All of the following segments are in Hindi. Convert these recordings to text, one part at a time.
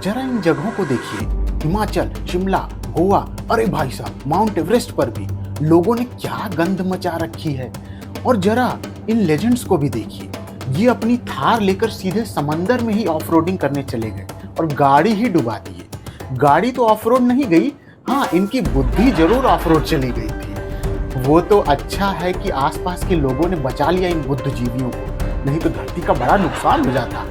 जरा इन जगहों को देखिए, हिमाचल, शिमला, गोवा, अरे भाई साहब माउंट एवरेस्ट पर भी लोगों ने क्या गंद मचा रखी है। और जरा इन लेजेंड्स को भी देखिए, ये अपनी थार लेकर सीधे समंदर में ही ऑफ-रोडिंग करने चले गए और गाड़ी ही डुबा दिए। गाड़ी तो ऑफ-रोड नहीं गई, हाँ इनकी बुद्धि जरूर ऑफ-रोड चली गई थी। वो तो अच्छा है कि आसपास के लोगों ने बचा लिया इन बुद्धिजीवियों को, नहीं तो धरती का बड़ा नुकसान हो जाता।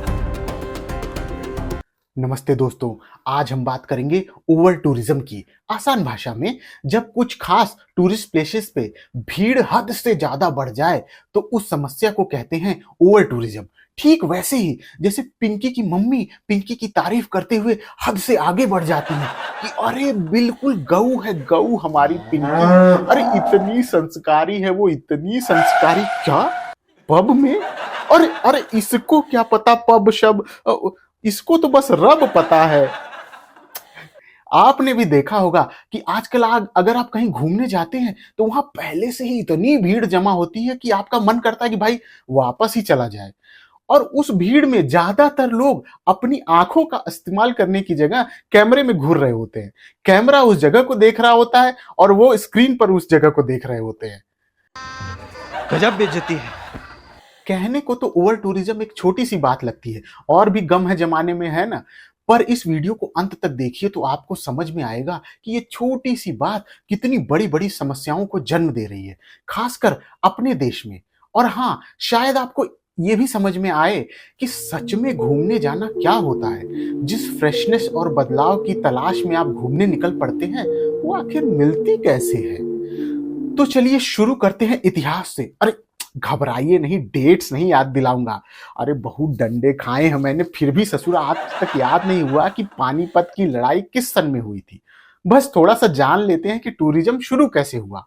नमस्ते दोस्तों, आज हम बात करेंगे ओवर टूरिज्म की। आसान भाषा में, जब कुछ खास टूरिस्ट प्लेसेस पे भीड़ हद से ज्यादा बढ़ जाए तो उस समस्या को कहते हैं ओवर टूरिज्म। ठीक वैसे ही जैसे पिंकी की मम्मी पिंकी की तारीफ करते हुए हद से आगे बढ़ जाती हैं कि अरे बिल्कुल गऊ है गऊ हमारी पिंकी, अरे इतनी संस्कारी है वो, इतनी संस्कारी। क्या पब में? अरे अरे इसको क्या पता पब शब, इसको तो बस रब पता है। आपने भी देखा होगा कि आजकल अगर आप कहीं घूमने जाते हैं तो वहां पहले से ही इतनी भीड़ जमा होती है कि आपका मन करता है कि भाई वापस ही चला जाए। और उस भीड़ में ज्यादातर लोग अपनी आंखों का इस्तेमाल करने की जगह कैमरे में घूर रहे होते हैं। कैमरा उस जगह को देख रहा होता है और वो स्क्रीन पर उस जगह को देख रहे होते हैं। गजब बेइज्जती है। कहने को तो ओवर टूरिज्म एक छोटी सी बात लगती है, और भी गम है जमाने में, है ना। पर इस वीडियो को अंत तक देखिए तो आपको समझ में आएगा कि ये छोटी सी बात कितनी बड़ी बड़ी समस्याओं को जन्म दे रही है, खासकर अपने देश में। और हाँ, शायद आपको ये भी समझ में आए कि सच में घूमने जाना क्या होता है। जिस फ्रेशनेस और बदलाव की तलाश में आप घूमने निकल पड़ते हैं वो आखिर मिलती कैसे है। तो चलिए शुरू करते हैं इतिहास से। अरे घबराइए नहीं, डेट्स नहीं याद दिलाऊंगा। अरे बहुत डंडे खाए हैं मैंने, फिर भी ससुर आज तक याद नहीं हुआ कि पानीपत की लड़ाई किस सन में हुई थी। बस थोड़ा सा जान लेते हैं कि टूरिज्म शुरू कैसे हुआ।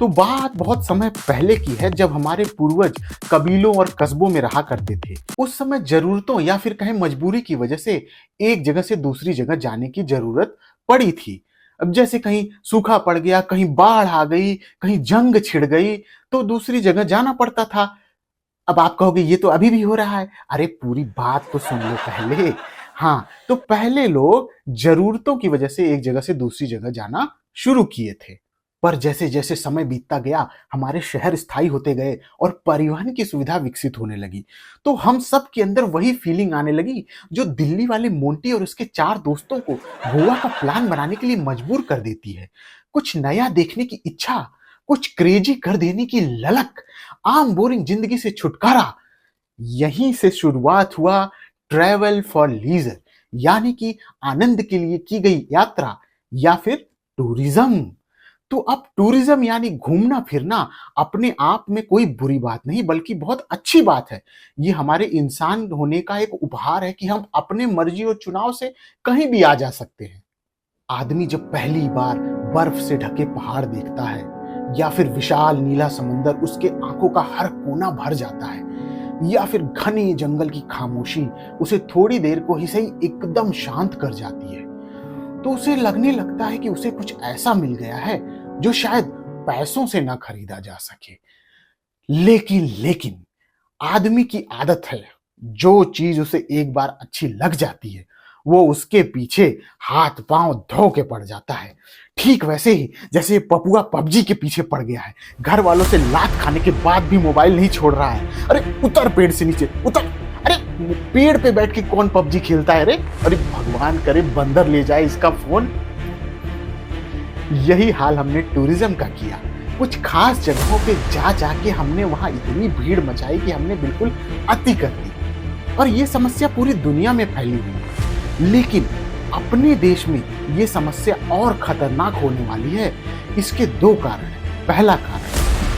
तो बात बहुत समय पहले की है, जब हमारे पूर्वज कबीलों और कस्बों में रहा करते थे। उस समय जरूरतों या फिर कहें मजबूरी की वजह से एक जगह से दूसरी जगह जाने की जरूरत पड़ी थी। अब जैसे कहीं सूखा पड़ गया, कहीं बाढ़ आ गई, कहीं जंग छिड़ गई, तो दूसरी जगह जाना पड़ता था। अब आप कहोगे ये तो अभी भी हो रहा है। अरे पूरी बात तो सुन लो पहले। हाँ, तो पहले लोग जरूरतों की वजह से एक जगह से दूसरी जगह जाना शुरू किए थे। पर जैसे जैसे समय बीतता गया, हमारे शहर स्थायी होते गए और परिवहन की सुविधा विकसित होने लगी, तो हम सब के अंदर वही फीलिंग आने लगी जो दिल्ली वाले मोंटी और उसके 4 दोस्तों को गोवा का प्लान बनाने के लिए मजबूर कर देती है। कुछ नया देखने की इच्छा, कुछ क्रेजी कर देने की ललक, आम बोरिंग जिंदगी से छुटकारा। यहीं से शुरुआत हुआ ट्रैवल फॉर लीजर, यानी कि आनंद के लिए की गई यात्रा, या फिर टूरिज्म। तो अब टूरिज्म यानी घूमना फिरना अपने आप में कोई बुरी बात नहीं, बल्कि बहुत अच्छी बात है। ये हमारे इंसान होने का एक उपहार है कि हम अपने मर्जी और चुनाव से कहीं भी आ जा सकते हैं। आदमी जब पहली बार बर्फ से ढके पहाड़ देखता है या फिर विशाल नीला समंदर, उसके आंखों का हर कोना भर जाता है। या फिर घने जंगल की खामोशी उसे थोड़ी देर को ही सही एकदम शांत कर जाती है, तो उसे लगने लगता है कि उसे कुछ ऐसा मिल गया है जो शायद पैसों से ना खरीदा जा सके। लेकिन आदमी की आदत है, जो चीज उसे एक बार अच्छी लग जाती है वो उसके पीछे हाथ पांव धो के पड़ जाता है। ठीक वैसे ही जैसे पपुआ पबजी के पीछे पड़ गया है, घर वालों से लात खाने के बाद भी मोबाइल नहीं छोड़ रहा है। अरे उतर पेड़ से नीचे उतर। अरे पेड़ पे बैठ के कौन पबजी खेलता है रे? अरे भगवान करे बंदर ले जाए इसका फोन। यही हाल हमने टूरिज्म का किया। कुछ खास जगहों पे जा जाके हमने वहां इतनी भीड़ मचाई कि हमने बिल्कुल अति कर दी, और ये समस्या पूरी दुनिया में फैली हुई है। लेकिन अपने देश में ये समस्या और खतरनाक होने वाली है। इसके 2 कारण हैं। पहला कारण,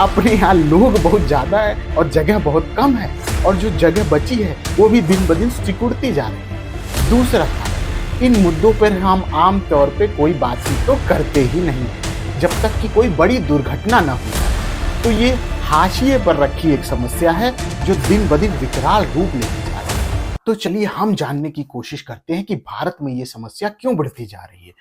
अपने यहाँ लोग बहुत ज्यादा है और जगह बहुत कम है, और जो जगह बची है वो भी दिन ब दिन सिकुड़ती जा रही है। दूसरा कारण, इन मुद्दों पर हम आम तौर पे कोई बातचीत तो करते ही नहीं है, जब तक कि कोई बड़ी दुर्घटना ना हो जाए। तो ये हाशिए पर रखी एक समस्या है जो दिन ब दिन विकराल रूप लेती जा रही है। तो चलिए हम जानने की कोशिश करते हैं कि भारत में ये समस्या क्यों बढ़ती जा रही है।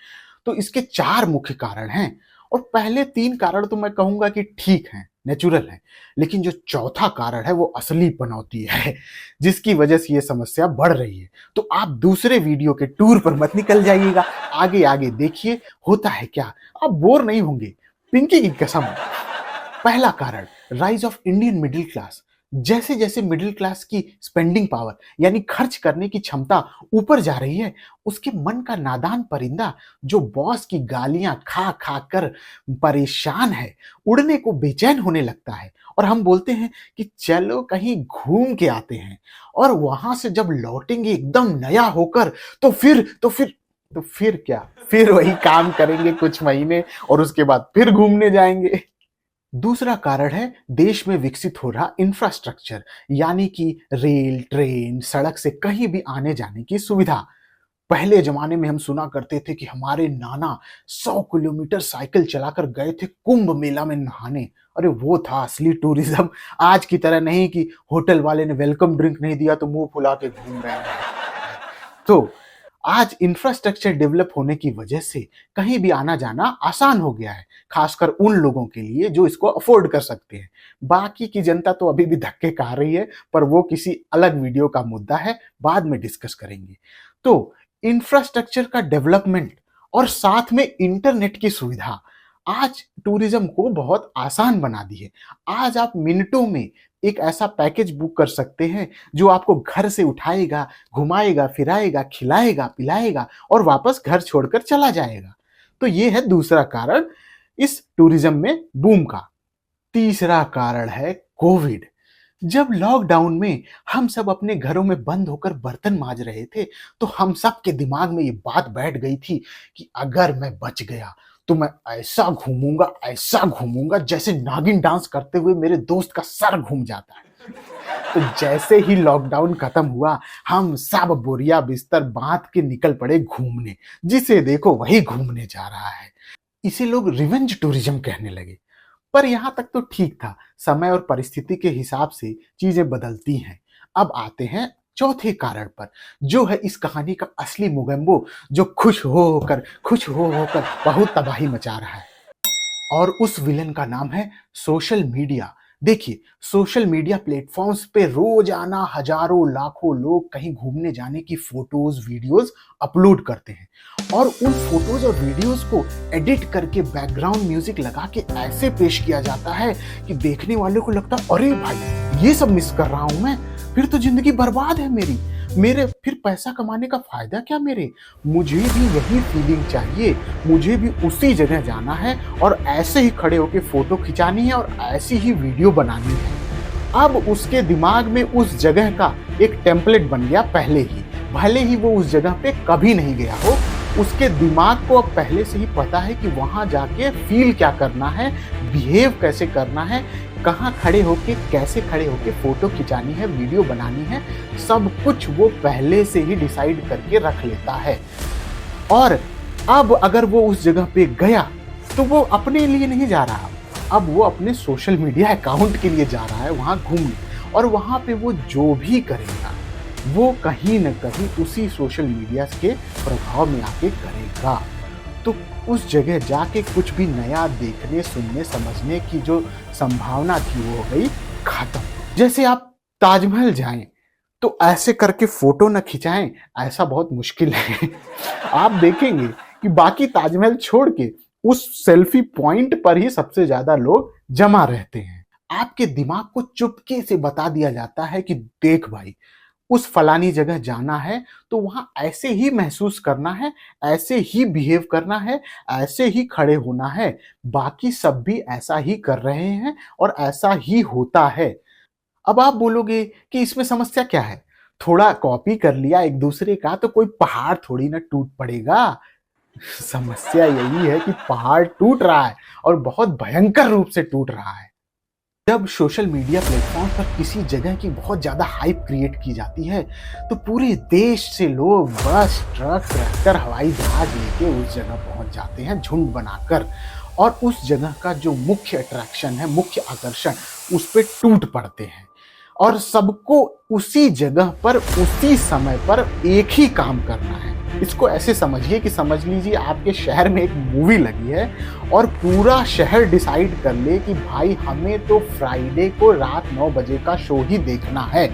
तो इसके 4 मुख्य कारण हैं, और पहले 3 कारण तो मैं कहूंगा कि ठीक हैं, नेचुरल है। लेकिन जो चौथा कारण है वो असली पनौती है, जिसकी वजह से ये समस्या बढ़ रही है। तो आप दूसरे वीडियो के टूर पर मत निकल जाइएगा, आगे आगे देखिए होता है क्या, आप बोर नहीं होंगे, पिंकी की कसम। पहला कारण, rise of Indian middle class. जैसे जैसे मिडिल क्लास की स्पेंडिंग पावर यानी खर्च करने की क्षमता ऊपर जा रही है, उसके मन का नादान परिंदा जो बॉस की गालियां खा खा कर परेशान है, उड़ने को बेचैन होने लगता है। और हम बोलते हैं कि चलो कहीं घूम के आते हैं, और वहां से जब लौटेंगे एकदम नया होकर, तो फिर क्या, फिर वही काम करेंगे कुछ महीने और उसके बाद फिर घूमने जाएंगे। दूसरा कारण है देश में विकसित हो रहा इंफ्रास्ट्रक्चर, यानी कि रेल, ट्रेन, सड़क से कहीं भी आने जाने की सुविधा। पहले जमाने में हम सुना करते थे कि हमारे नाना 100 किलोमीटर साइकिल चलाकर गए थे कुंभ मेला में नहाने। अरे वो था असली टूरिज्म, आज की तरह नहीं कि होटल वाले ने वेलकम ड्रिंक नहीं दिया तो मुंह फुला के घूम रहे हैं। तो आज इंफ्रास्ट्रक्चर डेवलप होने की वजह से कहीं भी आना जाना आसान हो गया है, खासकर उन लोगों के लिए जो इसको अफोर्ड कर सकते हैं। बाकी की जनता तो अभी भी धक्के खा रही है, पर वो किसी अलग वीडियो का मुद्दा है, बाद में डिस्कस करेंगे। तो इंफ्रास्ट्रक्चर का डेवलपमेंट और साथ में इंटरनेट की सुविधा आज टूरिज्म को बहुत आसान बना दी है। आज आप मिनटों में एक ऐसा पैकेज बुक कर सकते हैं जो आपको घर से उठाएगा, घुमाएगा, फिराएगा, खिलाएगा, पिलाएगा और वापस घर छोड़कर चला जाएगा। तो ये है दूसरा कारण इस टूरिज्म में बूम का। तीसरा कारण है कोविड। जब लॉकडाउन में हम सब अपने घरों में बंद होकर बर्तन मांज रहे थे, तो हम सब के दिमाग में ये बात बैठ गई थी कि अगर मैं बच गया तो मैं ऐसा घूमूंगा जैसे नागिन डांस करते हुए मेरे दोस्त का सर घूम जाता है। तो जैसे ही लॉकडाउन खत्म हुआ, हम सब बोरिया बिस्तर बांध के निकल पड़े घूमने, जिसे देखो वही घूमने जा रहा है। इसे लोग रिवेंज टूरिज्म कहने लगे। पर यहां तक तो ठीक था, समय और परिस्थिति के हिसाब से चीजें बदलती हैं। अब आते हैं चौथे कारण पर, जो है इस कहानी का असली मुगम्बो, जो खुश हो होकर बहुत तबाही मचा रहा है। और उस विलन का नाम है सोशल मीडिया। देखिए, सोशल मीडिया प्लेटफॉर्म्स पे रोजाना हजारों लाखों लोग कहीं घूमने जाने की फोटोज, वीडियोस अपलोड करते हैं, और उन फोटोज और वीडियोस को एडिट करके बैकग्राउंड म्यूजिक लगा के ऐसे पेश किया जाता है कि देखने वाले को लगता है अरे भाई ये सब मिस कर रहा हूं मैं, फिर तो जिंदगी बर्बाद है मेरे फिर पैसा कमाने का फायदा क्या मेरे, मुझे भी यही फीलिंग चाहिए, मुझे भी उसी जगह जाना है और ऐसे ही खड़े होकर फोटो खिंचानी है और ऐसी ही वीडियो बनानी है। अब उसके दिमाग में उस जगह का एक टेम्पलेट बन गया पहले ही, भले ही वो उस जगह पे कभी नहीं गया हो, उसके दिमाग को अब पहले से ही पता है कि वहां जाके फील क्या करना है, बिहेव कैसे करना है, कहाँ खड़े होके, कैसे खड़े होके फोटो खिंचानी है, वीडियो बनानी है, सब कुछ वो पहले से ही डिसाइड करके रख लेता है। और अब अगर वो उस जगह पे गया तो वो अपने लिए नहीं जा रहा, अब वो अपने सोशल मीडिया अकाउंट के लिए जा रहा है वहां घूमने, और वहां पे वो जो भी करेगा वो कहीं न कहीं उसी सोशल मीडिया के प्रभाव में आके करेगा। तो उस जगह जाके कुछ भी नया देखने, सुनने, समझने की जो संभावना थी वो हो गई खत्म। जैसे आप ताजमहल जाएं तो ऐसे करके फोटो न खिंचाएं, ऐसा बहुत मुश्किल है। आप देखेंगे कि बाकी ताजमहल छोड़ के उस सेल्फी पॉइंट पर ही सबसे ज्यादा लोग जमा रहते हैं। आपके दिमाग को चुपके से बता दिया जाता है कि देख भाई, उस फलानी जगह जाना है तो वहां ऐसे ही महसूस करना है, ऐसे ही बिहेव करना है, ऐसे ही खड़े होना है, बाकी सब भी ऐसा ही कर रहे हैं और ऐसा ही होता है। अब आप बोलोगे कि इसमें समस्या क्या है, थोड़ा कॉपी कर लिया एक दूसरे का तो कोई पहाड़ थोड़ी ना टूट पड़ेगा। समस्या यही है कि पहाड़ टूट रहा है और बहुत भयंकर रूप से टूट रहा है। जब सोशल मीडिया प्लेटफॉर्म पर किसी जगह की बहुत ज्यादा हाइप क्रिएट की जाती है तो पूरे देश से लोग बस, ट्रक, ट्रैक्टर, हवाई जहाज लेके उस जगह पहुंच जाते हैं झुंड बनाकर, और उस जगह का जो मुख्य अट्रैक्शन है, मुख्य आकर्षण, उस पर टूट पड़ते हैं। और सबको उसी जगह पर उसी समय पर एक ही काम करना है, इसको ऐसे समझिए कि समझ लीजिए आपके शहर में एक मूवी लगी है और पूरा शहर डिसाइड कर ले कि भाई हमें तो फ्राइडे को रात 9 बजे का शो ही देखना है।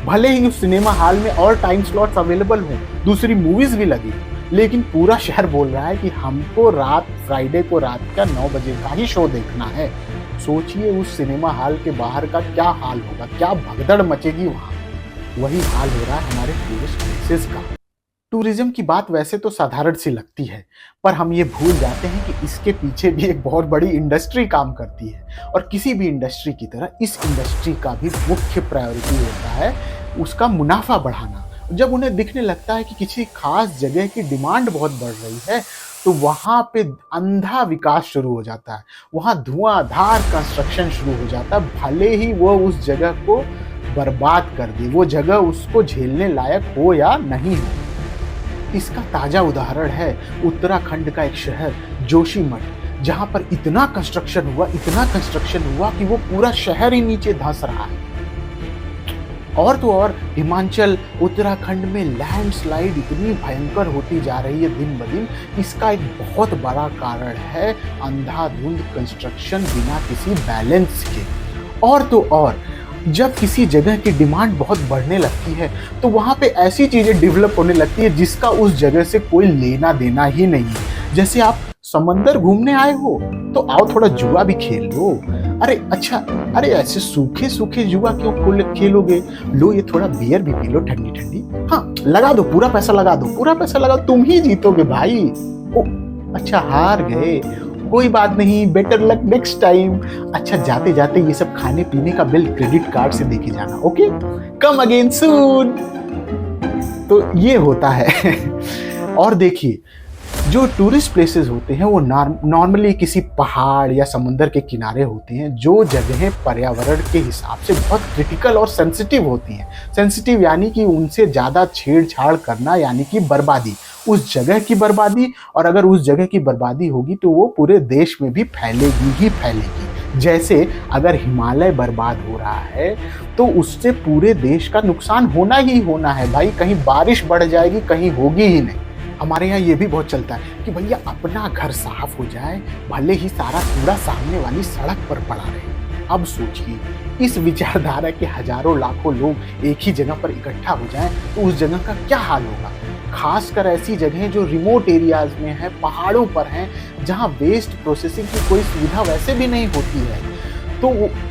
भले ही उस सिनेमा हॉल में और टाइम स्लॉट्स अवेलेबल हों, दूसरी मूवीज भी लगी, लेकिन पूरा शहर बोल रहा है कि हमको फ्राइडे को रात का 9 बजे का ही शो देखना है। सोचिए उस सिनेमा हॉल के बाहर का क्या हाल होगा, क्या भगदड़ मचेगी वहाँ। वही हाल हो रहा है हमारे टूरिस्ट प्लेसेस का। टूरिज्म की बात वैसे तो साधारण सी लगती है, पर हम ये भूल जाते हैं कि इसके पीछे भी एक बहुत बड़ी इंडस्ट्री काम करती है और किसी भी इंडस्ट्री की तरह इस इंडस्ट्री का भी मुख्य प्रायोरिटी होता है उसका मुनाफा बढ़ाना। जब उन्हें दिखने लगता है कि किसी खास जगह की डिमांड बहुत बढ़ रही है तो वहाँ पे अंधा विकास शुरू हो जाता है, वहाँ धुआंधार कंस्ट्रक्शन शुरू हो जाता है, भले ही वो उस जगह को बर्बाद कर दे, वो जगह उसको झेलने लायक हो या नहीं हो। इसका ताजा उदाहरण है उत्तराखंड का एक शहर जोशीमठ, जहां पर इतना कंस्ट्रक्शन हुआ कि वो पूरा शहर ही नीचे धंस रहा है। और तो और हिमाचल उत्तराखंड में लैंडस्लाइड इतनी भयंकर होती जा रही है दिन ब दिन। इसका एक बहुत बड़ा कारण है अंधाधुंध कंस्ट्रक्शन बिना किसी बैलेंस के। और तो और जब किसी जगह की डिमांड बहुत बढ़ने लगती है तो वहाँ पे ऐसी चीज़ें डेवलप होने लगती है जिसका उस जगह से कोई लेना देना ही नहीं है। जैसे आप समंदर घूमने आए हो तो आओ थोड़ा जुआ भी खेल लो। अरे ऐसे सूखे सूखे जुआ क्यों खेलोगे? लो ये थोड़ा बियर भी पी लो ठंडी ठंडी। हाँ लगा दो, पूरा पैसा लगा दो, तुम ही जीतोगे भाई। ओ अच्छा हार गए, कोई बात नहीं, बेटर लक नेक्स्ट टाइम। अच्छा जाते जाते ये सब खाने पीने का बिल क्रेडिट कार्ड से देके जाना, ओके? कम अगेन सून। तो ये होता है। और देखिए जो टूरिस्ट प्लेसेस होते हैं वो नॉर्मली किसी पहाड़ या समुंदर के किनारे होते हैं, जो जगहें पर्यावरण के हिसाब से बहुत क्रिटिकल और सेंसिटिव होती हैं। सेंसिटिव यानी कि उनसे ज़्यादा छेड़छाड़ करना यानी कि बर्बादी, उस जगह की बर्बादी, और अगर उस जगह की बर्बादी होगी तो वो पूरे देश में भी फैलेगी ही फैलेगी। जैसे अगर हिमालय बर्बाद हो रहा है तो उससे पूरे देश का नुकसान होना ही होना है भाई। कहीं बारिश बढ़ जाएगी, कहीं होगी ही नहीं। हमारे यहाँ ये भी बहुत चलता है कि भैया अपना घर साफ हो जाए, भले ही सारा कूड़ा सामने वाली सड़क पर पड़ा रहे। अब सोचिए इस विचारधारा के हजारों लाखों लोग एक ही जगह पर इकट्ठा हो जाएं तो उस जगह का क्या हाल होगा। खासकर ऐसी जगहें जो रिमोट एरियाज में हैं, पहाड़ों पर हैं, जहाँ वेस्ट प्रोसेसिंग की कोई सुविधा वैसे भी नहीं होती है। तो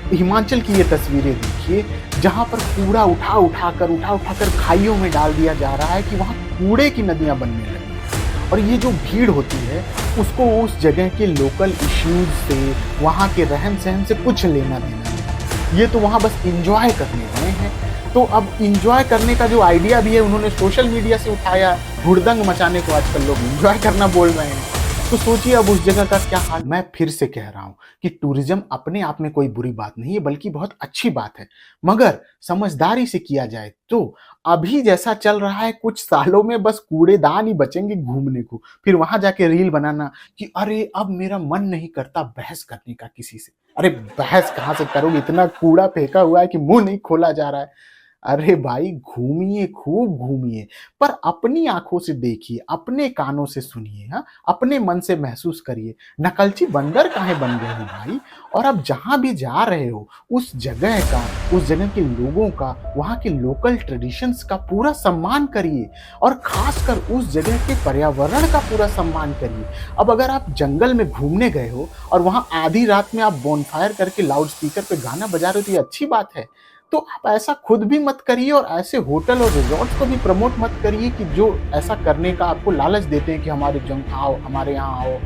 हिमाचल की ये तस्वीरें देखिए जहाँ पर कूड़ा उठा कर खाइयों में डाल दिया जा रहा है कि वहाँ कूड़े की नदियाँ बनने लगी। और ये जो भीड़ होती है उसको उस जगह के लोकल इश्यूज से, वहाँ के रहन सहन से कुछ लेना देना नहीं। ये तो वहाँ बस इंजॉय करने गए हैं। तो अब इंजॉय करने का जो आइडिया भी है उन्होंने सोशल मीडिया से उठाया, हुड़दंग मचाने को आजकल लोग इंजॉय करना बोल रहे हैं। तो सोचिए अब उस जगह का क्या हाल। मैं फिर से कह रहा हूँ कि टूरिज्म अपने आप में कोई बुरी बात नहीं है, बल्कि बहुत अच्छी बात है, मगर समझदारी से किया जाए तो अभी जैसा चल रहा है कुछ सालों में बस कूड़ेदान ही बचेंगे घूमने को। फिर वहां जाके रील बनाना कि अरे अब मेरा मन नहीं करता बहस करने का किसी से। अरे बहस कहाँ से करोगे, इतना कूड़ा फेंका हुआ है कि मुंह नहीं खोला जा रहा है। अरे भाई घूमिए, खूब घूमिए, पर अपनी आंखों से देखिए, अपने कानों से सुनिए, हाँ, अपने मन से महसूस करिए। नकलची बंदर काहे बन गए हो भाई? और अब जहां भी जा रहे हो उस जगह का, उस जगह के लोगों का, वहां के लोकल ट्रेडिशंस का पूरा सम्मान करिए, और खासकर उस जगह के पर्यावरण का पूरा सम्मान करिए। अब अगर आप जंगल में घूमने गए हो और वहां आधी रात में आप बोनफायर करके लाउड स्पीकर पे गाना बजा रहे हो तो ये अच्छी बात है। तो आप ऐसा खुद भी मत करिए और ऐसे होटल और रिजॉर्ट को भी प्रमोट मत करिए कि जो ऐसा करने का आपको लालच देते हैं कि हमारे आओ, हमारे यहाँ आओ,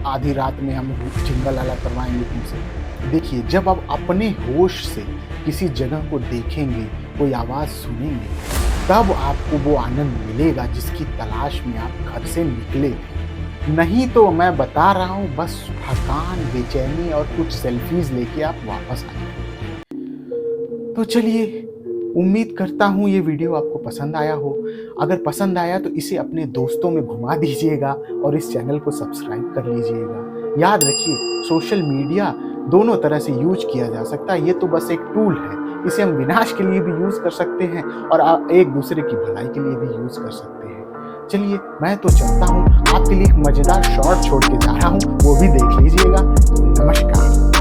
आधी रात में हम जिंगल वाला करवाएंगे तुमसे। देखिए जब आप अपने होश से किसी जगह को देखेंगे, कोई आवाज़ सुनेंगे, तब आपको वो आनंद मिलेगा जिसकी तलाश में आप घर से निकले। नहीं तो मैं बता रहा हूँ बस थकान, बेचैनी और कुछ सेल्फीज लेके आप वापस आ जाएंगे। तो चलिए, उम्मीद करता हूँ ये वीडियो आपको पसंद आया हो। अगर पसंद आया तो इसे अपने दोस्तों में घुमा दीजिएगा और इस चैनल को सब्सक्राइब कर लीजिएगा। याद रखिए सोशल मीडिया दोनों तरह से यूज किया जा सकता है, ये तो बस एक टूल है। इसे हम विनाश के लिए भी यूज कर सकते हैं और एक दूसरे की भलाई के लिए भी यूज कर सकते हैं। चलिए मैं तो चलता हूँ, आपके लिए एक मजेदार शॉर्ट छोड़ के जा रहा हूँ, वो भी देख लीजिएगा। नमस्कार।